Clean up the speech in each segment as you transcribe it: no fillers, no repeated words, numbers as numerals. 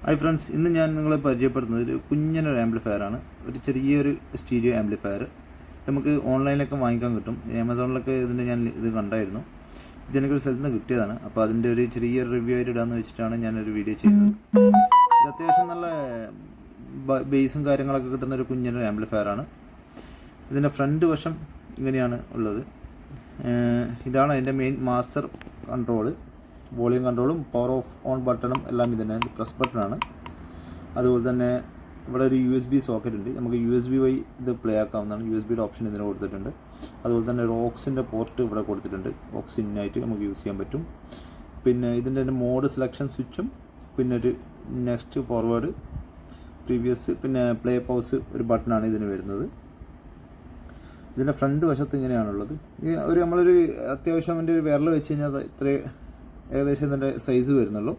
Hi friends, ഇന്ന് ഞാൻ നിങ്ങളെ പരിചയപ്പെടുന്നത് ഒരു കുഞ്ഞനൊരു ആംപ്ലിഫയറാണ്. ഒരു ചെറിയൊരു സ്റ്റീരിയോ ആംപ്ലിഫയർ നമുക്ക് ഓൺലൈനിലൊക്കെ വാങ്ങിക്കാൻ കിട്ടും. ആമസോണിലൊക്കെ ഞാൻ ഇത് കണ്ടായിരുന്നു. ഇതെനിക്കൊരു സ്ഥലത്ത് നിന്ന് കിട്ടിയതാണ്. അപ്പോൾ അതിൻ്റെ ഒരു ചെറിയൊരു റിവ്യൂ ആയിട്ട് ഇടാമെന്ന് വെച്ചിട്ടാണ് ഞാനൊരു വീഡിയോ ചെയ്യുന്നത്. ഇത് അത്യാവശ്യം നല്ല ബേസും കാര്യങ്ങളൊക്കെ കിട്ടുന്ന ഒരു കുഞ്ഞനൊരു ആംപ്ലിഫയറാണ്. ഇതിൻ്റെ ഫ്രണ്ട് വശം ഇങ്ങനെയാണ് ഉള്ളത്. ഇതാണ് അതിൻ്റെ മെയിൻ മാസ്റ്റർ കൺട്രോള്. വോളിയം കൺട്രോളും പവർ ഓഫ് ഓൺ ബട്ടണും എല്ലാം ഇതിന് പ്രസ് ബട്ടണാണ്. അതുപോലെ തന്നെ ഇവിടെ ഒരു USB സോക്കറ്റ് ഉണ്ട്. നമുക്ക് USB വഴി ഇത് പ്ലേ ആക്കാവുന്നതാണ്. USB ഓപ്ഷൻ ഇതിന് കൊടുത്തിട്ടുണ്ട്. അതുപോലെ തന്നെ ഒരു ഓക്സിൻ്റെ പോർട്ട് ഇവിടെ കൊടുത്തിട്ടുണ്ട്. ഓക്സ് ഇന്നായിട്ട് നമുക്ക് യൂസ് ചെയ്യാൻ പറ്റും. പിന്നെ ഇതിൻ്റെ തന്നെ മോഡ് സെലക്ഷൻ സ്വിച്ചും പിന്നെ ഒരു നെക്സ്റ്റ് ഫോർവേഡ് പ്രീവിയസ് പിന്നെ പ്ലേ പൗസ് ഒരു ബട്ടണാണ് ഇതിന് വരുന്നത്. ഇതിൻ്റെ ഫ്രണ്ട് വശത്ത് ഇങ്ങനെയാണുള്ളത്. നമ്മളൊരു അത്യാവശ്യം അതിൻ്റെ ഒരു വിരൽ വെച്ച് കഴിഞ്ഞാൽ ഏകദേശം ഇതിൻ്റെ സൈസ് വരുന്നുള്ളൂ.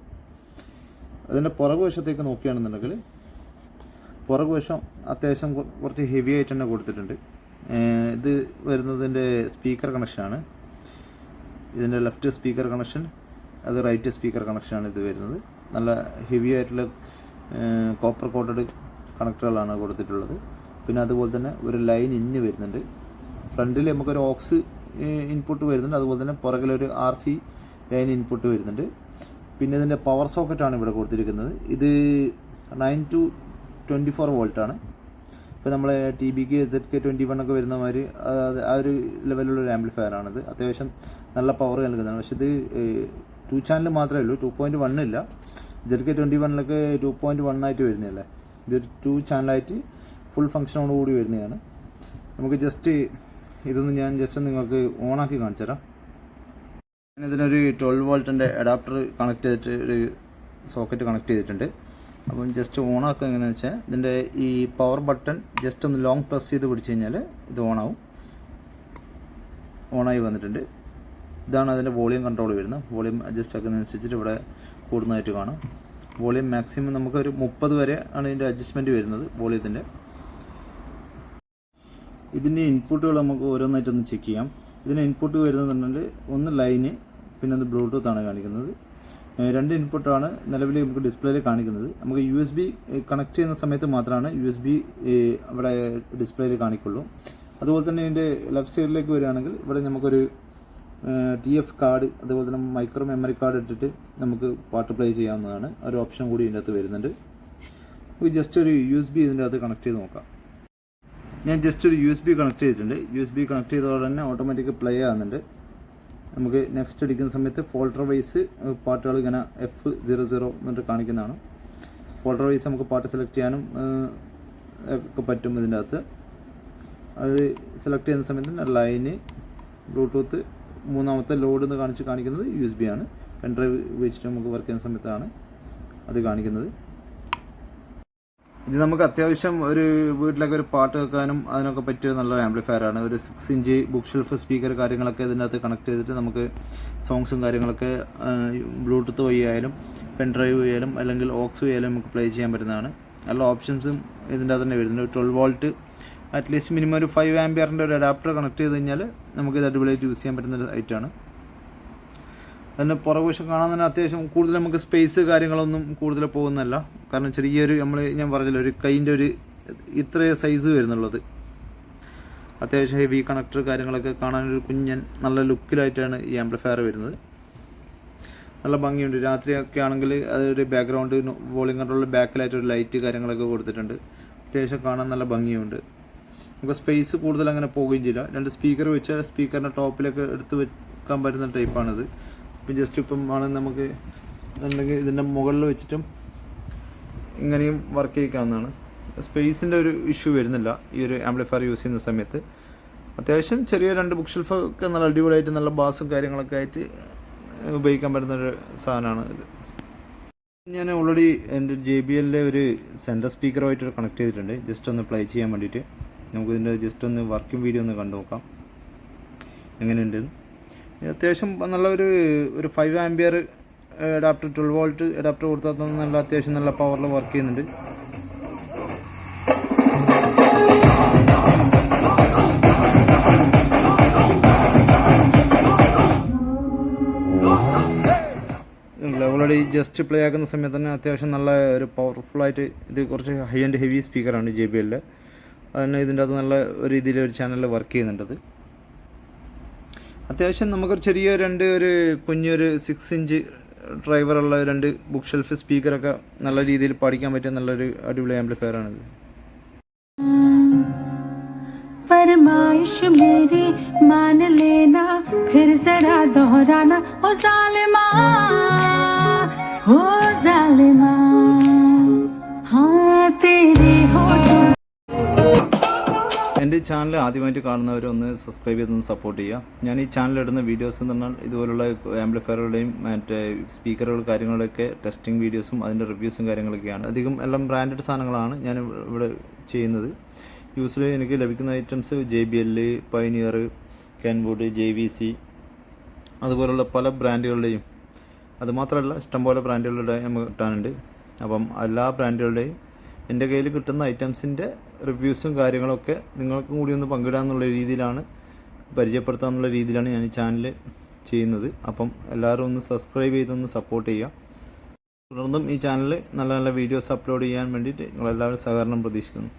അതിൻ്റെ പുറകു വശത്തേക്ക് നോക്കുകയാണെന്നുണ്ടെങ്കിൽ പുറകു വശം അത്യാവശ്യം കുറച്ച് ഹെവി ആയിട്ട് തന്നെ കൊടുത്തിട്ടുണ്ട്. ഇത് വരുന്നതിൻ്റെ സ്പീക്കർ കണക്ഷനാണ്. ഇതിൻ്റെ ലെഫ്റ്റ് സ്പീക്കർ കണക്ഷൻ, അത് റൈറ്റ് സ്പീക്കർ കണക്ഷനാണ് ഇത് വരുന്നത്. നല്ല ഹെവി ആയിട്ടുള്ള കോപ്പർ കോട്ടഡ് കണക്ടറുകളാണ് കൊടുത്തിട്ടുള്ളത്. പിന്നെ അതുപോലെ തന്നെ ഒരു ലൈൻ ഇന്ന് വരുന്നുണ്ട്. ഫ്രണ്ടിൽ നമുക്കൊരു ഓക്സ് ഇൻപുട്ട് വരുന്നുണ്ട്. അതുപോലെ തന്നെ പുറകിലൊരു RC ലൈൻ ഇൻപുട്ട് വരുന്നുണ്ട്. പിന്നെ ഇതിൻ്റെ പവർ സോക്കറ്റാണ് ഇവിടെ കൊടുത്തിരിക്കുന്നത്. ഇത് 9 to 24 വോൾട്ടാണ്. ഇപ്പോൾ നമ്മളെ TBK ZK21 ഒക്കെ വരുന്ന മാതിരി ആ ഒരു ലെവലിലുള്ളൊരു ആംപ്ലിഫയറാണിത്. അത്യാവശ്യം നല്ല പവർ നൽകുന്നതാണ്. പക്ഷേ ഇത് 2 ചാനൽ മാത്രമേ ഉള്ളൂ, 2.1 ഇല്ല. ZK21 2.1 ആയിട്ട് വരുന്നതല്ലേ. ഇതൊരു 2 ചാനലായിട്ട് ഫുൾ ഫങ്ഷനോട് കൂടി വരുന്നതാണ്. നമുക്ക് ഞാൻ ജസ്റ്റ് നിങ്ങൾക്ക് ഓണാക്കി കാണിച്ചു തരാം. ഇതിനൊരു 12 വോൾട്ടിൻ്റെ അഡാപ്റ്റർ കണക്ട് ചെയ്തിട്ട് ഒരു സോക്കറ്റ് കണക്ട് ചെയ്തിട്ടുണ്ട്. അപ്പം ജസ്റ്റ് ഓണാക്കുക എങ്ങനെയാണെന്ന് വെച്ചാൽ ഇതിൻ്റെ ഈ പവർ ബട്ടൺ ജസ്റ്റ് ഒന്ന് ലോങ് പ്രസ് ചെയ്ത് പിടിച്ച് കഴിഞ്ഞാൽ ഇത് ഓണായി വന്നിട്ടുണ്ട്. ഇതാണ് അതിൻ്റെ വോളിയം കൺട്രോൾ വരുന്നത്. വോളിയം അഡ്ജസ്റ്റ് ആക്കുന്നതനുസരിച്ചിട്ട് ഇവിടെ കൂടുന്നതായിട്ട് കാണാം. വോളിയം മാക്സിമം നമുക്കൊരു 30 വരെ ആണ് ഇതിൻ്റെ അഡ്ജസ്റ്റ്മെൻറ്റ് വരുന്നത് വോളിയത്തിൻ്റെ. ഇതിൻ്റെ ഇൻപുട്ടുകൾ നമുക്ക് ഓരോന്നായിട്ടൊന്ന് ചെക്ക് ചെയ്യാം. ഇതിന് ഇൻപുട്ട് വരുന്നതെന്നുണ്ടെങ്കിൽ ഒന്ന് ലൈന്, പിന്നെ ഒന്ന് ബ്ലൂടൂത്ത് ആണ് കാണിക്കുന്നത്. 2 ഇൻപുട്ടാണ് നിലവിൽ നമുക്ക് ഡിസ്പ്ലേയിൽ കാണിക്കുന്നത്. നമുക്ക് USB കണക്ട് ചെയ്യുന്ന സമയത്ത് മാത്രമാണ് USB ഇവിടെ ഡിസ്പ്ലേയിൽ കാണിക്കുള്ളൂ. അതുപോലെ തന്നെ ഇതിൻ്റെ ലെഫ്റ്റ് സൈഡിലേക്ക് വരികയാണെങ്കിൽ ഇവിടെ നമുക്കൊരു TF കാർഡ്, അതുപോലെ തന്നെ മൈക്രോ മെമ്മറി കാർഡ് ഇട്ടിട്ട് നമുക്ക് പാട്ട് പ്ലേ ചെയ്യാവുന്നതാണ്. ഒരു ഓപ്ഷൻ കൂടി ഇതിൻ്റെ അകത്ത് വരുന്നുണ്ട്. നമുക്ക് ജസ്റ്റ് ഒരു USB ഇതിൻ്റെ അകത്ത് കണക്ട് ചെയ്ത് നോക്കാം. ഞാൻ ജസ്റ്റ് ഒരു USB കണക്ട് ചെയ്തിട്ടുണ്ട്. USB കണക്ട് ചെയ്തതോടെ തന്നെ ഓട്ടോമാറ്റിക് പ്ലേ ആകുന്നുണ്ട്. നമുക്ക് നെക്സ്റ്റ് അടിക്കുന്ന സമയത്ത് ഫോൾഡർ വൈസ് പാട്ടുകൾ ഇങ്ങനെ F00 എന്നിട്ട് കാണിക്കുന്നതാണ്. ഫോൾഡർ വൈസ് നമുക്ക് പാട്ട് സെലക്ട് ചെയ്യാനും ഒക്കെ പറ്റും ഇതിൻ്റെ അകത്ത്. അത് സെലക്ട് ചെയ്യുന്ന സമയത്ത് ലൈന്, ബ്ലൂടൂത്ത്, മൂന്നാമത്തെ ലോഡ് എന്ന് കാണിക്കുന്നത് USB ആണ്. പെൻഡ്രൈവ് വെച്ചിട്ട് നമുക്ക് വർക്ക് ചെയ്യുന്ന സമയത്താണ് അത് കാണിക്കുന്നത്. ഇത് നമുക്ക് അത്യാവശ്യം ഒരു വീട്ടിലൊക്കെ ഒരു പാട്ട് വെക്കാനും അതിനൊക്കെ പറ്റിയ നല്ലൊരു ആംപ്ലിഫയറാണ്. ഒരു 6 ഇഞ്ച് ബുക്ക് ഷെൽഫ് സ്പീക്കർ കാര്യങ്ങളൊക്കെ ഇതിനകത്ത് കണക്ട് ചെയ്തിട്ട് നമുക്ക് സോങ്സും കാര്യങ്ങളൊക്കെ ബ്ലൂടൂത്ത് വഴി ആയാലും പെൻഡ്രൈവ് വഴിയാലും അല്ലെങ്കിൽ ഓക്സ് വഴിയാലും നമുക്ക് പ്ലേ ചെയ്യാൻ പറ്റുന്നതാണ്. നല്ല ഓപ്ഷൻസും ഇതിൻ്റെ അകത്ത് തന്നെ വരുന്നുണ്ട്. 12 വോൾട്ട് അറ്റ്ലീസ്റ്റ് മിനിമം ഒരു 5 ആംപിയറിൻ്റെ ഒരു അഡാപ്റ്റർ കണക്ട് ചെയ്ത് കഴിഞ്ഞാൽ നമുക്കിത് അടിപൊളിയായിട്ട് യൂസ് ചെയ്യാൻ പറ്റുന്ന ഒരു ഐറ്റമാണ്. അതിൻ്റെ പുറകുവശം കാണാൻ തന്നെ അത്യാവശ്യം കൂടുതൽ നമുക്ക് സ്പേസ് കാര്യങ്ങളൊന്നും കൂടുതൽ പോകുന്നതല്ല. കാരണം ചെറിയൊരു ഞാൻ പറഞ്ഞല്ലോ ഒരു കൈൻ്റെ ഒരു ഇത്രയേ സൈസ് വരുന്നുള്ളത്. അത്യാവശ്യം ഹെവി കണക്ടർ കാര്യങ്ങളൊക്കെ കാണാനൊരു കുഞ്ഞൻ നല്ല ലുക്കിലായിട്ടാണ് ഈ ആംപ്ലിഫയർ വരുന്നത്. നല്ല ഭംഗിയുണ്ട്. രാത്രിയൊക്കെ ആണെങ്കിൽ അതൊരു ബാക്ക്ഗ്രൗണ്ട് വോളിയം കൺട്രോളിൽ ബാക്കിലായിട്ടൊരു ലൈറ്റ് കാര്യങ്ങളൊക്കെ കൊടുത്തിട്ടുണ്ട്. അത്യാവശ്യം കാണാൻ നല്ല ഭംഗിയുണ്ട്. നമുക്ക് സ്പേസ് കൂടുതൽ അങ്ങനെ പോവുകയും ചെയ്യില്ല. 2 സ്പീക്കർ വെച്ചാൽ സ്പീക്കറിൻ്റെ ടോപ്പിലൊക്കെ എടുത്ത് വെക്കാൻ പറ്റുന്ന ടൈപ്പാണിത്. ഇപ്പം ആണെങ്കിൽ നമുക്ക് എന്തെങ്കിൽ ഇതിൻ്റെ മുകളിൽ വെച്ചിട്ടും ഇങ്ങനെയും വർക്ക് ചെയ്യിക്കാവുന്നതാണ്. സ്പേസിൻ്റെ ഒരു ഇഷ്യൂ വരുന്നില്ല ഈ ഒരു ആംപ്ലിഫയർ യൂസ് ചെയ്യുന്ന സമയത്ത്. അത്യാവശ്യം ചെറിയ 2 ബുക്ക് ഷെൽഫൊക്കെ നല്ല അടിപൊളിയായിട്ട് നല്ല ബാസും കാര്യങ്ങളൊക്കെ ആയിട്ട് ഉപയോഗിക്കാൻ പറ്റുന്നൊരു സാധനമാണ് ഇത്. ഞാൻ ഓൾറെഡി എൻ്റെ JBLൻ്റെ ഒരു സെൻറ്റർ സ്പീക്കറുമായിട്ട് കണക്ട് ചെയ്തിട്ടുണ്ട്. ജസ്റ്റ് ഒന്ന് പ്ലേ ചെയ്യാൻ വേണ്ടിയിട്ട് നമുക്കിതിൻ്റെ ജസ്റ്റ് ഒന്ന് വർക്കിംഗ് വീഡിയോ ഒന്ന് കണ്ടു നോക്കാം എങ്ങനെയുണ്ട്. അത്യാവശ്യം നല്ല ഒരു 5 ആംപിയർ അഡാപ്റ്റർ 12 വോൾട്ട് അഡാപ്റ്റർ കൊടുത്താൽ നല്ല അത്യാവശ്യം നല്ല പവറിൽ വർക്ക് ചെയ്യുന്നുണ്ട്. ഓൾറെഡി ജസ്റ്റ് പ്ലേ ആക്കുന്ന സമയത്ത് തന്നെ അത്യാവശ്യം നല്ല ഒരു പവർഫുള്ളായിട്ട്, ഇത് കുറച്ച് ഹൈ ആൻഡ് ഹെവി സ്പീക്കറാണ് JBL. അതിന് ഇതിൻ്റെ അകത്ത് നല്ല ഒരു രീതിയിൽ ഒരു ചാനലിൽ വർക്ക് ചെയ്യുന്നുണ്ടത്. അത്യാവശ്യം നമുക്കൊരു ചെറിയ ഒരു കുഞ്ഞൊരു 6 ഇഞ്ച് ഡ്രൈവറുള്ള 2 ബുക്ക് ഷെൽഫ് സ്പീക്കറൊക്കെ നല്ല രീതിയിൽ പഠിക്കാൻ പറ്റിയ നല്ലൊരു അടിപൊളി ആംപ്ലിഫയറാണിത്. फरमाइश मेरी मान लेना, फिर जरा दोहराना, ओ जालिमा, हो जालिमा, हाँ तेरी हो. എൻ്റെ ചാനൽ ആദ്യമായിട്ട് കാണുന്നവരൊന്ന് സബ്സ്ക്രൈബ് ചെയ്തൊന്ന് സപ്പോർട്ട് ചെയ്യുക. ഞാൻ ഈ ചാനലിടുന്ന വീഡിയോസ് എന്ന് പറഞ്ഞാൽ ഇതുപോലുള്ള ആംപ്ലിഫയറുകളുടെയും മറ്റേ സ്പീക്കറുകൾ കാര്യങ്ങളുടെയൊക്കെ ടെസ്റ്റിംഗ് വീഡിയോസും അതിൻ്റെ റിവ്യൂസും കാര്യങ്ങളൊക്കെയാണ്. അധികം എല്ലാം ബ്രാൻഡഡ് സാധനങ്ങളാണ് ഞാൻ ഇവിടെ ചെയ്യുന്നത്. യൂസിൽ എനിക്ക് ലഭിക്കുന്ന items JBL, pioneer, Kenwood, JVC അതുപോലുള്ള പല ബ്രാൻഡുകളുടെയും, അതുമാത്രമല്ല ഇഷ്ടംപോലെ ബ്രാൻഡുകളുടെ നമുക്ക് കിട്ടാനുണ്ട്. അപ്പം എല്ലാ ബ്രാൻഡുകളുടെയും എൻ്റെ കയ്യിൽ കിട്ടുന്ന ഐറ്റംസിൻ്റെ റിവ്യൂസും കാര്യങ്ങളൊക്കെ നിങ്ങൾക്കും കൂടി ഒന്ന് പങ്കിടാമെന്നുള്ള രീതിയിലാണ്, പരിചയപ്പെടുത്താമെന്നുള്ള രീതിയിലാണ് ഞാൻ ഈ ചാനൽ ചെയ്യുന്നത്. അപ്പം എല്ലാവരും ഒന്ന് സബ്സ്ക്രൈബ് ചെയ്തൊന്ന് സപ്പോർട്ട് ചെയ്യുക. തുടർന്നും ഈ ചാനൽ നല്ല നല്ല വീഡിയോസ് അപ്ലോഡ് ചെയ്യാൻ വേണ്ടിയിട്ട് നിങ്ങളെല്ലാവരും സഹകരണം പ്രതീക്ഷിക്കുന്നു.